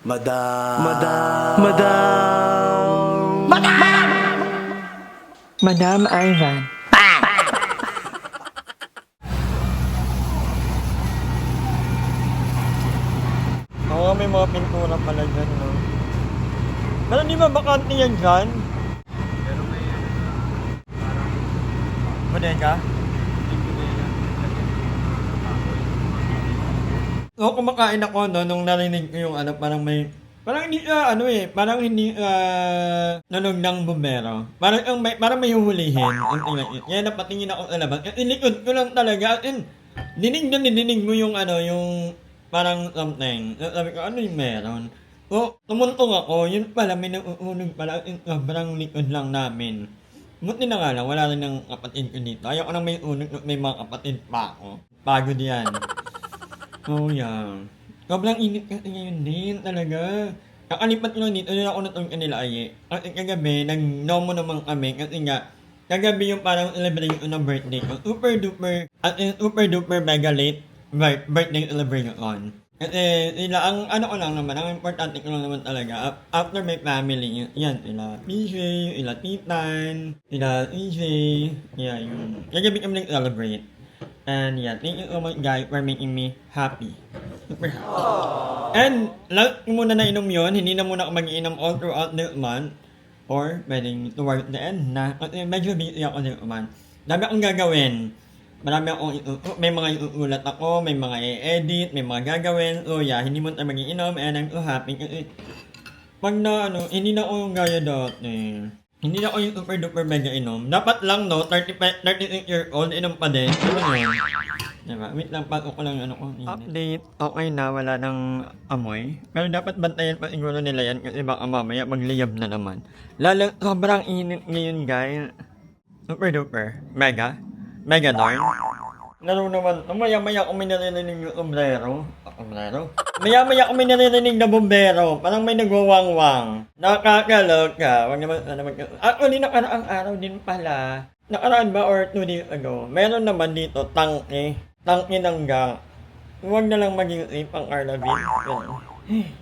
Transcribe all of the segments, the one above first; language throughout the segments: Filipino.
Madam. Madam Ivan. Oo, may mga pintura pala dyan, no? Pero di ba bakante yan dyan? Pero may parang Bodega? Oo, kumakain ako, no, nung narinig ko yung ano, parang may... Parang hindi, parang hindi, nanog ng bumbero. Parang may huhulihin. Kaya napatingin ako sa labas. At inikot ko lang talaga. At dinig mo yung ano, yung parang something. Sabi ko, ano yung meron? O, tumuntong ako. Yun pala, may nauunog pala. Sobrang likod lang namin. Buti na nga lang, wala rin ng kapatid ko dito. Ayaw ko nang may unog, may mga kapatid pa ako. Pagod yan. Oh, yeah. Sobrang init kasi ngayon din, talaga. Kakalipat ko lang dito, yun ako natulog kanila ay. At kagabi, nag-nomo naman kami kasi nga, kagabi yung parang celebration ng birthday ko. Super duper mega late birthday celebration. Kasi sila, ang ano ko lang naman, ang importante ko lang naman talaga, after my family, yan, sila PJ, sila Titan, sila EJ, yeah, yun. Kagabi kami nag-celebrate. And yeah, thank you so much guys for making me happy. Super happy. And lang muna na inom yun, hindi na muna ako mag-iinom all throughout the month. Or pwedeng toward the end na. Kasi medyo busy ako this month. Dami akong gagawin. Marami akong may mga iuulat ako, may mga i-edit, may mga gagawin. So yeah, hindi mo tayo mag-iinom and I'm so happy kasi pag na hindi na ako gaya dati. Hindi na ako yung super duper mega inom. Dapat lang, no, 36-year-old inom pa din. Ano yun? Diba? Wait lang, pag ako lang ano ko. Update. Okay na, wala nang amoy. Pero dapat bantayan pa siguro nila yan kasi baka mamaya magliyab na naman. Lalo, sobrang init ngayon, guys. Super duper. Mega. Mega darn. Lalo naman, maya-maya kung may narinig yung sombrero. Maya-maya kung may narinig na bombero. Parang may nagwawangwang. Nakakaloka. Wag naman, actually, nakaraang araw din pala. Nakaraan ba or 2 days ago? Meron naman dito, tangke. Tangke ng gang. Huwag na lang maging safe ang Arlavin.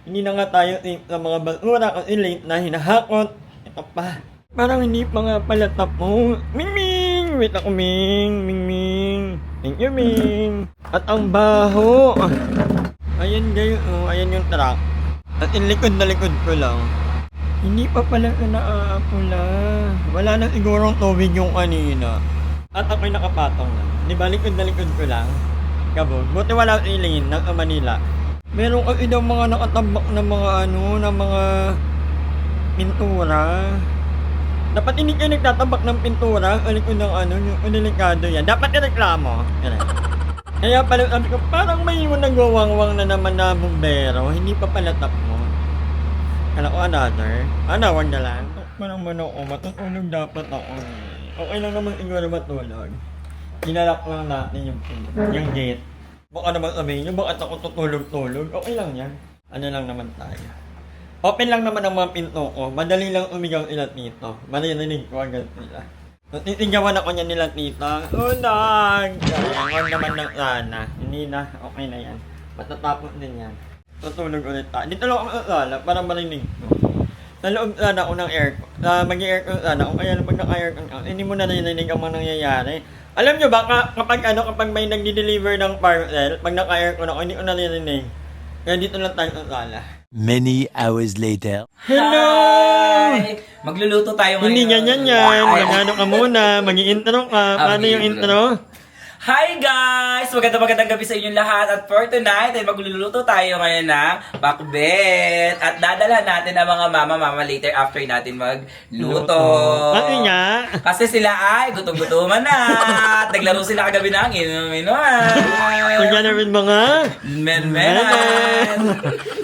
Hindi na nga tayo safe sa mga basura kasi late na hinahakot. Ito pa. Parang hindi pa nga pala tapos. Ming! Wait ako, Ming! Ming! Thank you, Ming! At ang baho! Ayan guys, ayan yung truck. At likod na likod ko lang. Hindi pa pala naaapula. Wala na sigurong tubig yung kanina. At ako'y nakapatong lang. Di ba likod na likod ko lang? Kabog. Buti wala alien ng Manila. Meron kasi daw mga nakatabak na mga na mga pintura. Dapat hindi kayo nagtatabak ng pintura o likod ng yung delikado yan. Dapat ireklamo. Kaya pala sabi ko, parang may yung nagwawangwang na naman na bumbero. Hindi pa pala tap mo. Kala ko another. Wag na lang. Parang ako, matutulog dapat ako. Okay lang naman siguro matulog. Kinalak lang natin yung gate. Baka naman sabihin nyo, bakit ako tutulog-tulog? Okay lang yan. Ano lang naman tayo. Open lang naman ang mga pinto ko. Madali lang umigaw sila tito. Maririnig ko agad sila. So, titigawan ako niya nila tita. Unang! Huwag naman ng sana. Hindi na. Okay na yan. Matatapos din yan. Tutulog ulit tayo. Dito lang ako masala para marinig ko. Sa loob sana ako ng aircon. Mag-aircon sana ako. Kaya pag naka-aircon ako, hindi mo na narinig ang mga nangyayari. Alam nyo ba, kapag may nagdi-deliver ng parcel, pag naka-aircon ako, hindi ko naririnig. Kaya dito lang tayo sa sala. Many hours later. Hello! Hi! Magluluto tayo ngayon. Hindi ganyan yan. Magano ka muna. Mag-i-intro ka. Paano yung intro? Hi guys! Magandang gabi sa inyong lahat. At for tonight, ay magluluto tayo ngayon ng pakbet. At dadalhan natin ang mga mama later after natin magluto. Kasi nga. Kasi sila ay gutom-gutuman na. At naglaro sila kagabi ng inuman. Kaya na rin mga Men-menan.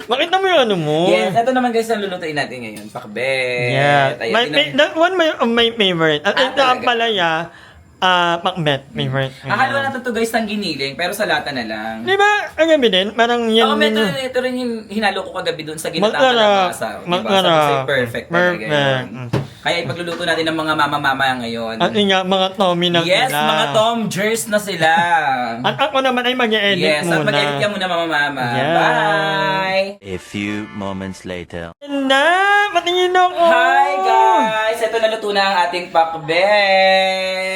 Makita mo yung ano mo. Yes, ito naman guys ang lulutuin natin ngayon. Pakbet. Yeah. Ayan, That one of my favorite. At ito ang talaga? palaya. Macbeth, favorite. Akala natin to guys ng giniling, pero sa lata na lang. Di ba, ang gabi din, parang yan. Ako, ito rin yung hinalo ko kagabi dun sa ginatang Masarap. kalabasa. Diba? Masarap. Sabi sa'yo, perfect talaga Perfect. yun. Kaya ipagluluto natin ng mga mama-mama ngayon. At yun nga, mga Tommy na Yes, sila. mga Tom Jers na sila. At ako naman ay mag-e-edit Yes, at muna. mag-edit ka muna mama-mama. Yeah. Bye! A few moments later. Na, patingin ako. Hi guys! Ito naluto na ang ating pakbet.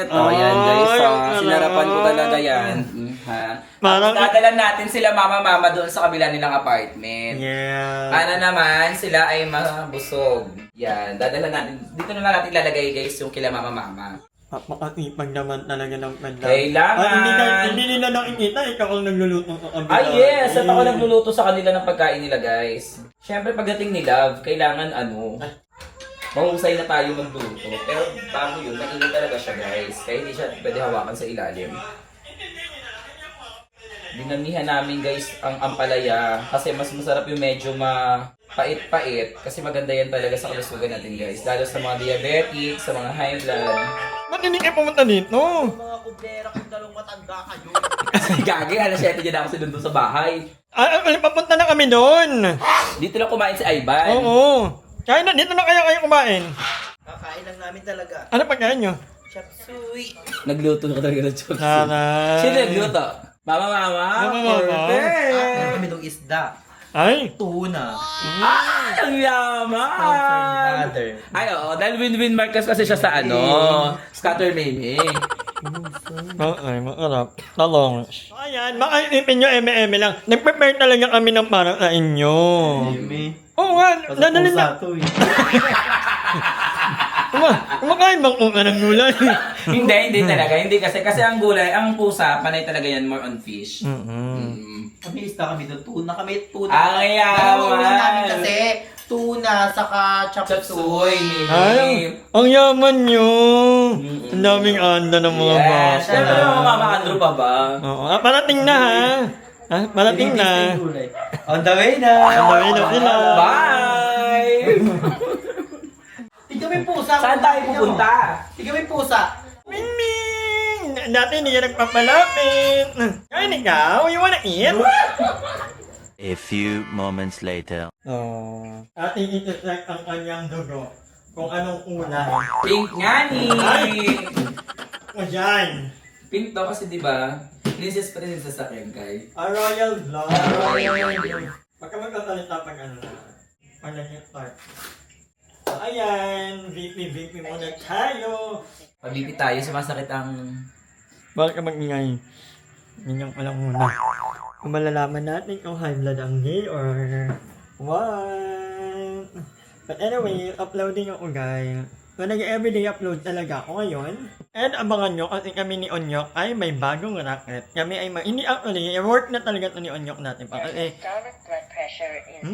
Oh, yan guys. Ay, Sinarapan ko sarap. talaga yan. Ha? Parang- Tapos dadalan natin sila mama-mama doon sa kabila nilang apartment. Yeah. Para naman sila ay mabusog. Yan, dadala natin. Dito na lang natin ilalagay guys yung kila mama-mama. Napakatipag naman talaga ng panda. Kailangan. Hindi nila nakikita, ikaw ang nagluluto sa kabila. Ah yes! At ako nagluluto sa kanila ng pagkain nila guys. Siyempre pagdating ni Love, kailangan mahusay na tayo magluto. Pero bago yun, mainit talaga siya guys. Kaya hindi siya pwede hawakan sa ilalim. Dinamihan namin guys ang ampalaya kasi mas masarap yung medyo pait-pait kasi maganda yan talaga sa kalusugan natin guys. Lalo sa mga diabetic, sa mga high blood. Ba't hindi kayo pumunta dito? Mga kubera kung dalawang matanda kayo. Kasi gagi, alas 7 dyan ako sinundo sa bahay. Papunta na kami doon. Dito lang kumain si Ivan. Oo. Kaya na, dito na kaya kayo kumain. Kakain lang namin talaga. Ano pagkain nyo? Chop suey. Nagluto na talaga ng chop suey. Saray. Sino nagluto? Mama. Mama. Meron kami itong isda. Ay. Tuna. Ay, ang yaman! Mother. Ay, oo. Dahil win-win markers kasi siya sa Scatter Meme. Okay, makarap. Talong. Ayan, makaisipin nyo, eme-eme lang. Nag-prepare talaga kami ng para sa inyo. Oo nga, dadalhin na. Kumakain bang kung anong gulay? Hindi talaga. Hindi kasi ang gulay, ang pusa, panay talaga yan more on fish. Kami isda kami doon. Tuna kami. Tuna. Ang yaman! Ang ulam namin kasi tuna saka chop Chop suey. suey, Ay, Mimi. ang yaman nyo. Ang daming anda ng mga Yes, bata. syempre yung Mama Andrew pa ba? Oo, parating na ha. Parating na. On the way na. Ang dami na sila. Bye! Tignan mo yung pusa. Saan tayo pupunta? Tignan mo yung pusa. Ming! Dati hindi ka nagpapalapit. Kain ikaw, you wanna eat? A few moments later. Oh. Ating iti-check ang kanyang dugo. Kung anong kulay. Pink nga ni! O dyan. Pink to kasi diba, princess sa Kengkay. A royal blood. Royal blood. Pagka magkasalita pag ano na. Pag nag-start. So ayan, VP muna tayo. Pag-BP tayo, sumasakit ang... Bakit ka mag-ingay? Ganyan ko lang muna. Kung malalaman natin kung high blood ang gay or what. But anyway, uploading ako guys. So nag-everyday upload talaga ako ngayon. And abangan nyo kasi kami ni Onyok ay may bagong racket. Kami ay hindi actually, work na talaga ito ni Onyok natin pa. Kasi, Systolic blood pressure is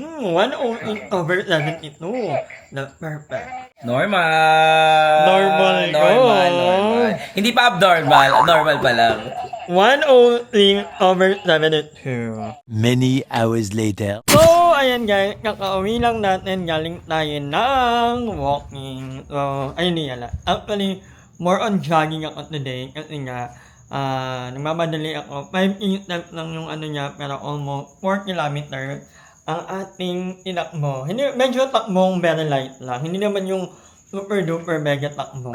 108/72. Not perfect. Normal! Normal ko. Normal. Hindi pa abnormal, normal pa lang. 103/72. Many hours later. So, ayan guys, kakauwi lang natin, galing tayo ng walking. So, ayun yala. Actually, more on jogging ako today kasi nga, nagmamadali ako. 5 steps lang yung ano niya, pero almost 4 kilometers ang ating tinakbo. Hindi, medyo takbong very light lang. Hindi naman yung super duper mega takbo.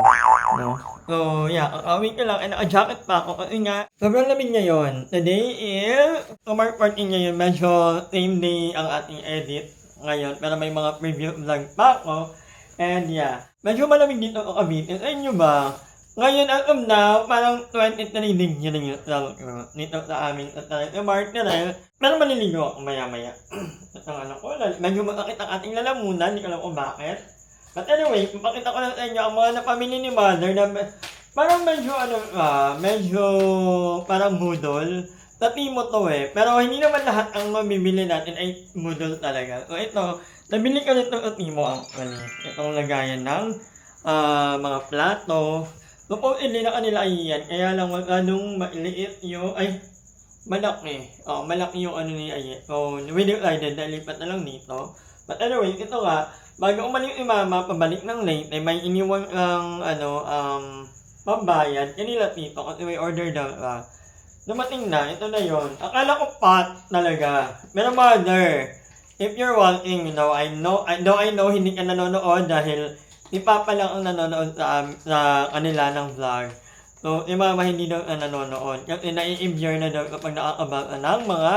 No? So, yeah, kakauwi ko lang. And naka-jacket pa ako kasi nga, sobrang lamig ngayon. Today is, summer party ngayon, medyo same day ang ating edit ngayon. Pero may mga preview vlog pa ako. And yeah, medyo malamig dito ako kabitin. Sa inyo ba? Ngayon, as of now, parang 23 degrees yung dito sa amin sa Martirel. Pero maliligo ako maya-maya. At ang anak ko, medyo masakit ang ating lalamunan. Hindi ko alam kung bakit. But anyway, pakita ko lang sa inyo ang mga napamili ni Mother na parang medyo parang budol. Sa Timo to eh. Pero hindi naman lahat ang mabibili natin ay budol talaga. So ito, nabili ko nito sa Timo actually. Itong lagayan ng mga plato. Supposedly na kanila ay yan. Kaya lang anong maliit yung, malaki. Malaki yung ano ni Aye. So, we decided na lipat na lang dito. But anyway, ito nga, bago umalis si Mama, pabalik ng late, may iniwan ang, pambayad, kanila tito, kasi may order daw ka. Dumating na, ito na yon. Akala ko pot talaga. Pero mother, if you're watching, I know hindi ka nanonood dahil si Papa lang ang nanonood sa kanila ng vlog. So, si Mama hindi daw nanonood. Kasi nai-imbure na daw kapag nakakabasa ng mga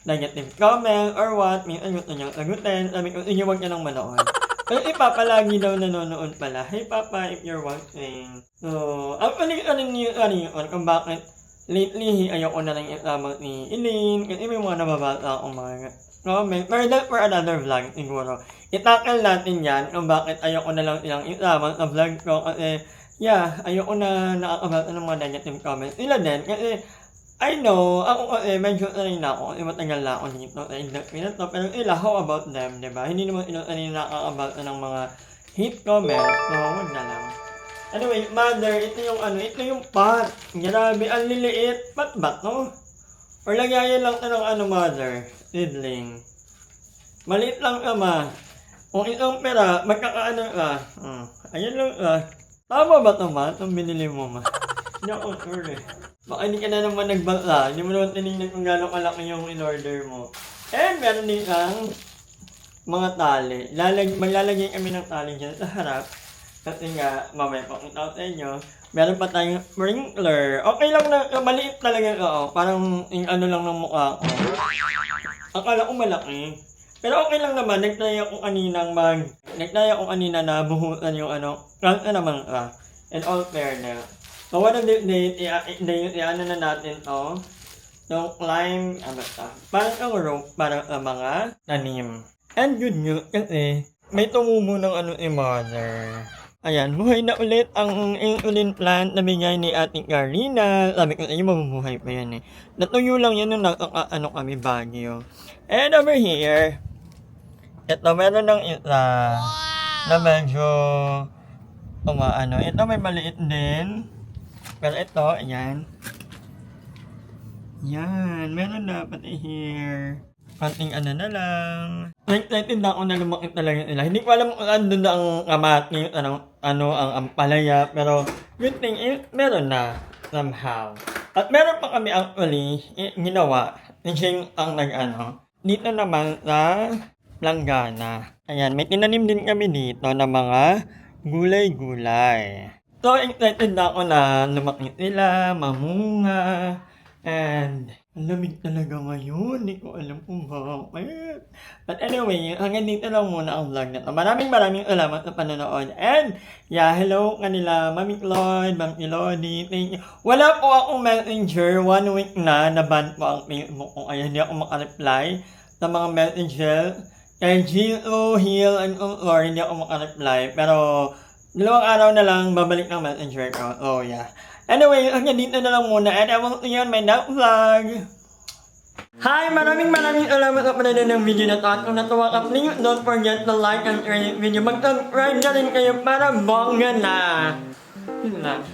negative comment or what, minsan gusto niyang sagutin, sabi ko, inyo huwag ka nang manood. Pero si Papa lagi daw nanonood pala. Hey Papa, if you're watching. So, actually, kung bakit lately, ayoko na lang isama ni Elaine kasi may mga nababasa akong mga comment. Pero that's for another vlog siguro. Itakal natin yan kung bakit ayoko na lang silang isama sa vlog ko kasi ayoko na nakakabasa ng mga negative comments. Sila din kasi I know, ako kasi medyo sanay na ako kasi matagal na ako dito sa industry na to. Pero sila, how about them, diba? Hindi naman sila sanay nakakabasa ng mga hate comments. So, wag na lang. Anyway, mother, ito yung pot. Grabe, ang liliit. Pot ba to? Or lagayan lang ito ng mother? Seedling. Maliit lang ma. Kung isang pera, magkakaano ka. Ayun lang Tama ba ito ma? Itong binili mo ma? Hindi ako sure eh. Baka hindi ka na naman nagbasa. Hindi mo naman tinignan kung gano'ng kalaki yung in-order mo. And meron din ang mga tali. Maglalagay kami ng tali dyan sa harap. Kasi nga, mamaya pakita ko sa inyo, meron pa tayong sprinkler. Okay lang na, maliit talaga parang yung lang ng mukha ko. Akala ko malaki. Pero okay lang naman, nagtry ako kanina na buhusan yung lang na naman ka. And all fairness. So what of this day, na natin to. So climb, parang ang rope para sa mga tanim. And good news kasi, may tumubo ng mother. Ayan, buhay na ulit ang insulin plant na bigay ni Ate Karina. Sabi ko sa inyo, mabubuhay pa yan eh. Natuyo lang yan nung kami Baguio. And over here, ito meron ng isa na medyo ito may maliit din. Pero ito, ayan. Yan, meron na pati here. Konting na lang. Excited na ako na lumaki talaga nila. Hindi ko alam kung andun na ang kamati, ang ampalaya. Pero, good thing is, meron na. Somehow. At meron pa kami actually, ginawa. Kasi ang dito naman sa Langgana. Ayan, may tinanim din kami dito ng mga gulay-gulay. So, excited na ako na lumaki sila, mamunga, and ang lamig talaga ngayon. Hindi ko alam kung bakit. But anyway, hanggang dito lang muna ang vlog na to. Maraming salamat sa panonood. And, hello kanila, Mami Lloyd, Mami Lodi, thank you. Wala po akong messenger, 1 week na, naban po ang Facebook ko. Kaya hindi ako makareply sa mga messenger. Kaya Gio, Hill, and Lord, hindi ako makareply. Pero, 2 araw na lang, babalik ng messenger ko. Oh, yeah. Anyway, hanggang dito na lang muna. And I will see you on my next vlog. Hi! Maraming salamat sa panonood ng video na to. At kung natuwa ka, please don't forget to like and share this video. Mag-subscribe na rin kayo para bongga na. Yun na.